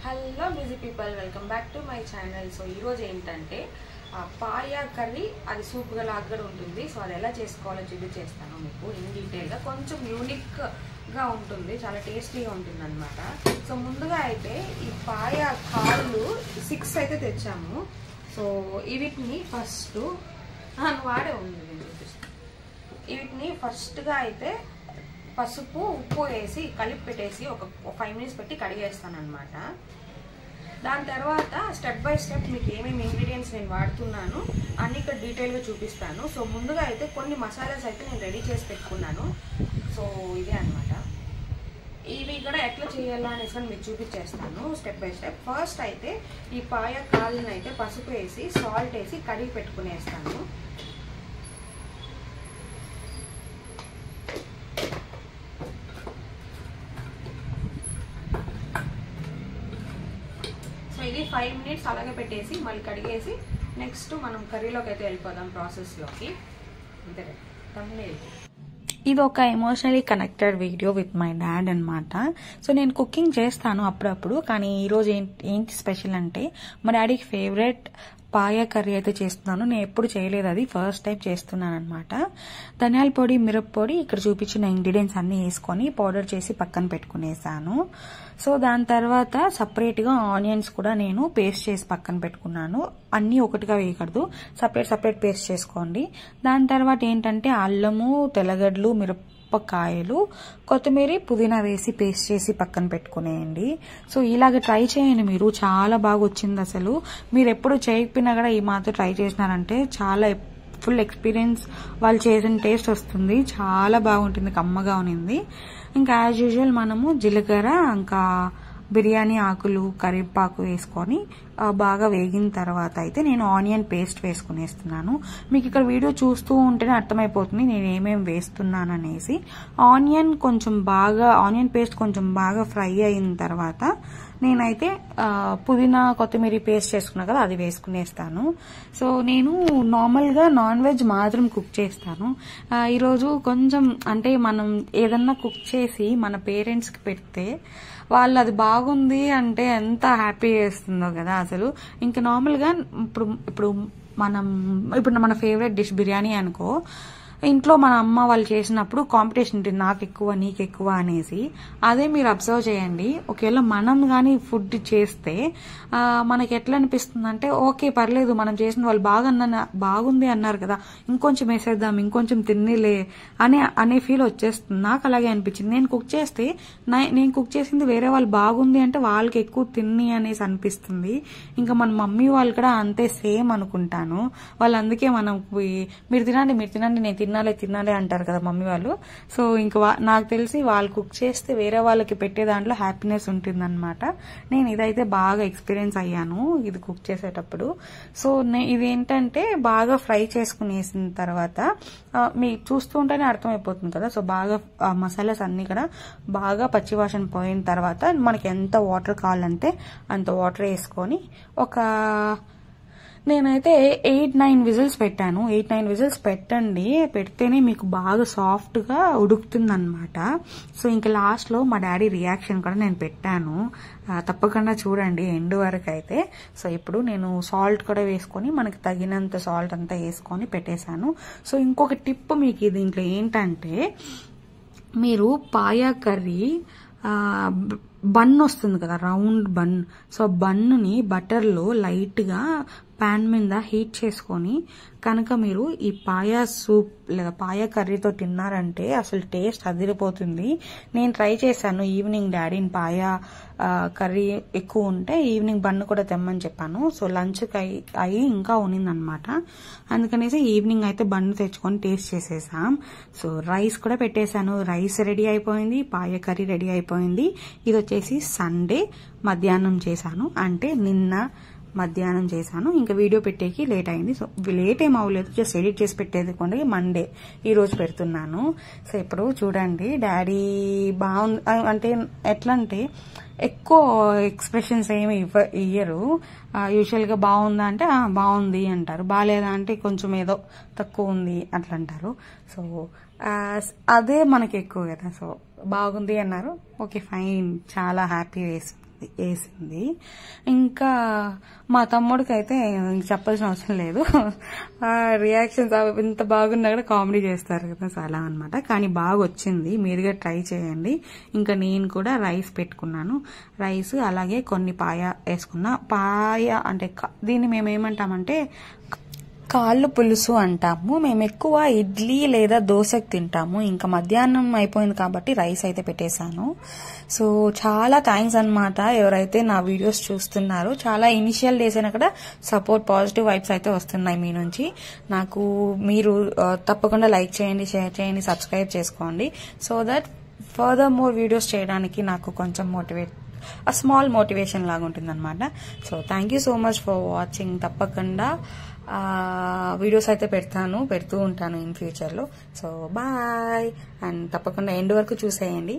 Hello busy people, welcome back to my channel. So ఈరోజు ఏంటంటే paya curry, అది సూప్గా లాగా కూడా ఉంటుంది. సో అది ఎలా చేసుకోవాలో చూపించేస్తాను మీకు ఇన్ డీటెయిల్గా. కొంచెం యూనిక్గా ఉంటుంది, చాలా టేస్టీగా ఉంటుంది అనమాట. సో ముందుగా అయితే ఈ పాయా కాళ్ళు 6 అయితే తెచ్చాము. సో వీటిని ఫస్ట్ వాడే ఉంది, వీటిని ఫస్ట్గా అయితే పసుపు ఉప్పు వేసి కలిపి పెట్టేసి ఒక 5 minutes పెట్టి కడిగేస్తాను అనమాట. దాని తర్వాత స్టెప్ బై స్టెప్ మీకు ఏమేమి ఇంగ్రీడియంట్స్ నేను వాడుతున్నాను అన్ని ఇక్కడ డీటెయిల్గా చూపిస్తాను. సో ముందుగా అయితే కొన్ని మసాలాస్ అయితే నేను రెడీ చేసి పెట్టుకున్నాను. సో ఇదే అనమాట, ఇవి కూడా ఎట్లా చేయాలా అనేసి కానీ మీకు చూపించేస్తాను స్టెప్ బై స్టెప్. ఫస్ట్ అయితే ఈ పాయ కాళ్ళని అయితే పసుపు వేసి సాల్ట్ వేసి కడిగి పెట్టుకునేస్తాను. ఇది 5 minutes అలాగే పెట్టేసి మళ్ళీ కడిగేసి నెక్స్ట్ మనం కర్రీలోకి అయితే వెళ్ళిపోదాం ప్రాసెస్లోకి. అంతే, ఇది ఒక emotionally connected video with my dad అనమాట. సో నేను కుకింగ్ చేస్తాను అప్పుడప్పుడు, కానీ ఈరోజు ఏంటి స్పెషల్ అంటే మా డాడీకి ఫేవరెట్ పాయా కర్రీ అయితే చేస్తున్నాను. నేను ఎప్పుడు చేయలేదు, అది ఫస్ట్ టైం చేస్తున్నాను అనమాట. ధనియాల పొడి, మిరప్పొడి, ఇక్కడ చూపించిన ఇంగ్రీడియంట్స్ అన్ని వేసుకొని పౌడర్ చేసి పక్కన పెట్టుకునేసాను. సో దాని తర్వాత సపరేట్గా ఆనియన్స్ కూడా నేను పేస్ట్ చేసి పక్కన పెట్టుకున్నాను. అన్నీ ఒకటిగా వేయకూడదు, సపరేట్ పేస్ట్ చేసుకోండి. దాని తర్వాత ఏంటంటే అల్లము, తెల్లగడ్డలు, మిరపకాయలు, కొత్తిమీర, పుదీనా వేసి పేస్ట్ చేసి పక్కన పెట్టుకునేయండి. సో ఇలాగ ట్రై చేయండి, మీరు చాలా బాగా వచ్చింది. అసలు మీరు ఎప్పుడు చేయకపోయినా కూడా ఈ మాత్రం ట్రై చేసినారంటే చాలా ఫుల్ ఎక్స్పీరియన్స్ వాళ్ళు చేసిన టేస్ట్ వస్తుంది. చాలా బాగుంటుంది, కమ్మగా ఉంది. ఇంకా యాజ్ యూజువల్ మనము జీలకర్ర, ఇంకా బిర్యానీ ఆకులు, కరివేపాకు వేసుకొని బాగా వేగిన తర్వాత అయితే నేను ఆనియన్ పేస్ట్ వేసుకునేస్తున్నాను. మీకు ఇక్కడ వీడియో చూస్తూ ఉంటేనే అర్థమైపోతుంది నేను ఏమేమి వేస్తున్నాను అనేసి. ఆనియన్ పేస్ట్ కొంచెం బాగా ఫ్రై అయిన తర్వాత నేనైతే పుదీనా, కొత్తిమీర పేస్ట్ చేసుకున్నా కదా, అది వేసుకునేస్తాను. సో నేను నార్మల్గా నాన్ వెజ్ మాత్రం కుక్ చేస్తాను. ఈరోజు కొంచెం అంటే మనం ఏదన్నా కుక్ చేసి మన పేరెంట్స్కి పెడితే వాళ్ళు అది బాగుంది అంటే ఎంత హ్యాపీ చేస్తుందో కదా అసలు. ఇంకా నార్మల్గా ఇప్పుడు మన ఫేవరెట్ డిష్ బిర్యానీ అనుకో, ఇంట్లో మన అమ్మ వాళ్ళు చేసినప్పుడు కాంపిటీషన్ ఉంటుంది, నాకు ఎక్కువ నీకు ఎక్కువ అనేసి. అదే మీరు అబ్జర్వ్ చేయండి, ఒకవేళ మనం కానీ ఫుడ్ చేస్తే మనకి ఎట్లా అనిపిస్తుంది అంటే ఓకే పర్లేదు మనం చేసిన వాళ్ళు బాగుంది అన్నారు కదా, ఇంకొంచెం వేసేద్దాం, ఇంకొంచెం తిన్నిలే అనే ఫీల్ వచ్చేస్తుంది. నాకు అలాగే అనిపించింది. నేను కుక్ చేసింది వేరే వాళ్ళు బాగుంది అంటే వాళ్ళకి ఎక్కువ తిన్ని అనేసి అనిపిస్తుంది. ఇంకా మన మమ్మీ వాళ్ళు కూడా అంతే సేమ్ అనుకుంటాను. వాళ్ళు అందుకే మనం మీరు తినండి నేను తినాలి అంటారు కదా మమ్మీ వాళ్ళు. సో ఇంకా నాకు తెలిసి వాళ్ళు కుక్ చేస్తే వేరే వాళ్ళకి పెట్టే దాంట్లో హ్యాపీనెస్ ఉంటుందన్నమాట. నేను ఇదైతే బాగా ఎక్స్పీరియన్స్ అయ్యాను ఇది కుక్ చేసేటప్పుడు. సో ఇదేంటంటే బాగా ఫ్రై చేసుకునేసిన తర్వాత మీకు చూస్తూ ఉంటేనే అర్థమైపోతుంది కదా. సో బాగా మసాలాస్ అన్ని కూడా బాగా పచ్చివాసన పోయిన తర్వాత మనకి ఎంత వాటర్ కావాలంటే అంత వాటర్ వేసుకొని నేనైతే 8-9 విజిల్స్ పెట్టాను. 8-9 విజిల్స్ పెడితేనే మీకు బాగా సాఫ్ట్ గా ఉడుకుతుంది అనమాట. సో ఇంకా లాస్ట్ లో మా డాడీ రియాక్షన్ కూడా నేను పెట్టాను, తప్పకుండా చూడండి ఎండ్ వరకు అయితే. సో ఇప్పుడు నేను సాల్ట్ కూడా వేసుకొని మనకి తగినంత సాల్ట్ అంతా వేసుకొని పెట్టేశాను. సో ఇంకొక టిప్ మీకు దీంట్లో ఏంటంటే, మీరు పాయా కర్రీ బన్ వస్తుంది కదా, రౌండ్ బన్. సో బన్నుని బటర్లో లైట్గా ప్యాన్ మీద హీట్ చేసుకొని కనుక మీరు ఈ పాయా సూప్ లేదా పాయా కర్రీతో తిన్నారంటే అసలు టేస్ట్ అదిరిపోతుంది. నేను ట్రై చేశాను ఈవినింగ్, డాడీని పాయా కర్రీ ఎక్కువ ఉంటే ఈవినింగ్ బన్ను కూడా తెమ్మని చెప్పాను. సో లంచ్కి అయ్యి ఇంకా ఉన్నిందనమాట, అందుకనేసి ఈవినింగ్ అయితే బన్ను తెచ్చుకొని టేస్ట్ చేసేసాం. సో రైస్ కూడా పెట్టేశాను, రైస్ రెడీ అయిపోయింది, పాయా కర్రీ రెడీ అయిపోయింది. ఇది వచ్చేసి సండే మధ్యాహ్నం చేశాను, అంటే నిన్న మధ్యాహ్నం చేశాను. ఇంకా వీడియో పెట్టేకి లేట్ అయింది. సో లేట్ ఏం అవ్వలేదు, జస్ట్ ఎడిట్ చేసి పెట్టేది కొండ మండే ఈరోజు పెడుతున్నాను. సో ఇప్పుడు చూడండి డాడీ బాగుంది అంటే ఎట్లా అంటే ఎక్కువ ఎక్స్ప్రెషన్స్ ఏమి ఇయ్యరు. యూజువల్గా బాగుందా అంటే బాగుంది అంటారు, బాగాలేదా అంటే కొంచెం ఏదో తక్కువ ఉంది అట్లా అంటారు. సో అదే మనకి ఎక్కువ కదా. సో బాగుంది అన్నారు, ఓకే ఫైన్, చాలా హ్యాపీ వేసింది. వేసింది. ఇంకా మా తమ్ముడికి అయితే చెప్పాల్సిన అవసరం లేదు, రియాక్షన్స్ ఎంత బాగున్నా కూడా కామెడీ చేస్తారు కదా, సో అలా అనమాట. కానీ బాగా వచ్చింది, మీరుగా ట్రై చేయండి. ఇంకా నేను కూడా రైస్ పెట్టుకున్నాను, రైస్ అలాగే కొన్ని పాయ వేసుకున్నా. పాయ అంటే దీన్ని మేము ఏమంటామంటే కాళ్ళు పులుసు అంటాము. మేము ఎక్కువ ఇడ్లీ లేదా దోశకు తింటాము. ఇంకా మధ్యాహ్నం అయిపోయింది కాబట్టి రైస్ అయితే పెట్టేశాను. సో చాలా థ్యాంక్స్ అన్నమాట ఎవరైతే నా వీడియోస్ చూస్తున్నారో. చాలా ఇనిషియల్ డేస్ అయినా కూడా సపోర్ట్, పాజిటివ్ వైబ్స్ అయితే వస్తున్నాయి మీ నుంచి నాకు. మీరు తప్పకుండా లైక్ చేయండి, షేర్ చేయండి, సబ్స్క్రైబ్ చేసుకోండి. So that further more videos చేయడానికి నాకు కొంచెం స్మాల్ మోటివేషన్ లాగా ఉంటుందన్నమాట. So thank you so much for watching. తప్పకుండా వీడియోస్ అయితే పెడుతూ ఉంటాను ఇన్ ఫ్యూచర్లో. సో బాయ్, అండ్ తప్పకుండా ఎండ్ వరకు చూసేయండి.